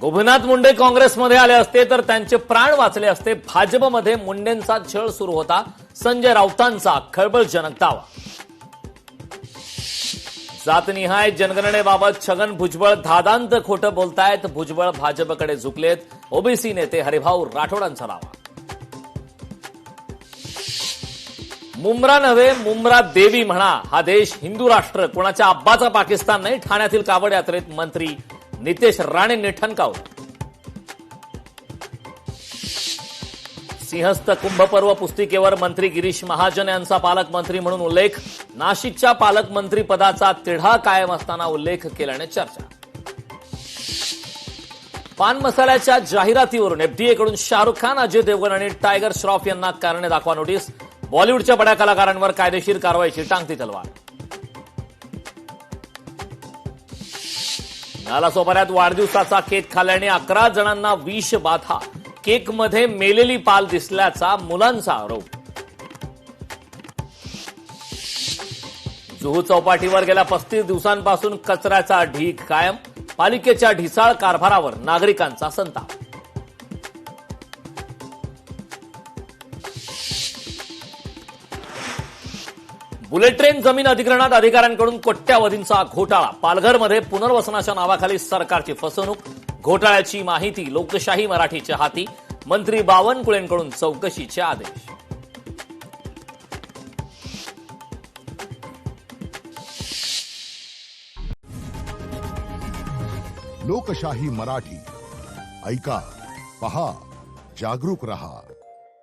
गोपीनाथ मुंडे काँग्रेसमध्ये आले असते तर त्यांचे प्राण वाचले असते. भाजपमध्ये मुंडेंचा छळ सुरू होता. संजय राऊतांचा खळबळजनक दावा. जातनिहाय जनगणनेबाबत छगन भुजबळ धादांत खोटं बोलतायत. भुजबळ भाजपकडे झुकलेत. ओबीसी नेते हरिभाऊ राठोडांचा दावा. मुंब्रा नव्हे मुंब्रा देवी म्हणा. हा देश हिंदू राष्ट्र कोणाच्या अब्बाचा पाकिस्तान नाही. ठाण्यातील कावड यात्रेत मंत्री नितेश राणेंनी ठणकावलं. सिंहस्थ कुंभपर्व पुस्तिकेवर मंत्री गिरीश महाजन यांचा पालकमंत्री म्हणून उल्लेख. नाशिकच्या पालकमंत्री पदाचा तिढा कायम असताना उल्लेख केल्याने चर्चा. पान मसाल्याच्या जाहिरातीवरून एफडीएकडून शाहरुख खान, अजय देवगण आणि टायगर श्रॉफ यांना कारणे दाखवा नोटीस. बॉलिवूडच्या बड्या कलाकारांवर कायदेशीर कारवाईची टांगती तलवार. नालासोपाऱ्यात वाढदिवसाचा केक खाल्ल्याने 11 जणांना विष बाधा. केकमध्ये मेलेली पाल दिसल्याचा मुलांचा आरोप. जुहू चौपाटीवर गेल्या 35 दिवसांपासून कचऱ्याचा ढीग कायम. पालिकेच्या ढिसाळ कारभारावर नागरिकांचा संताप. बुलेट ट्रेन जमीन अधिग्रहणात अधिकाऱ्यांकडून कोट्यावधींचा घोटाळा. पालघरमध्ये पुनर्वसनाच्या नावाखाली सरकारची फसवणूक. घोटाळ्याची माहिती लोकशाही मराठीच्या हाती. मंत्री बावनकुळेंकडून चौकशीचे आदेश. लोकशाही मराठी ऐका, पहा, जागरूक रहा.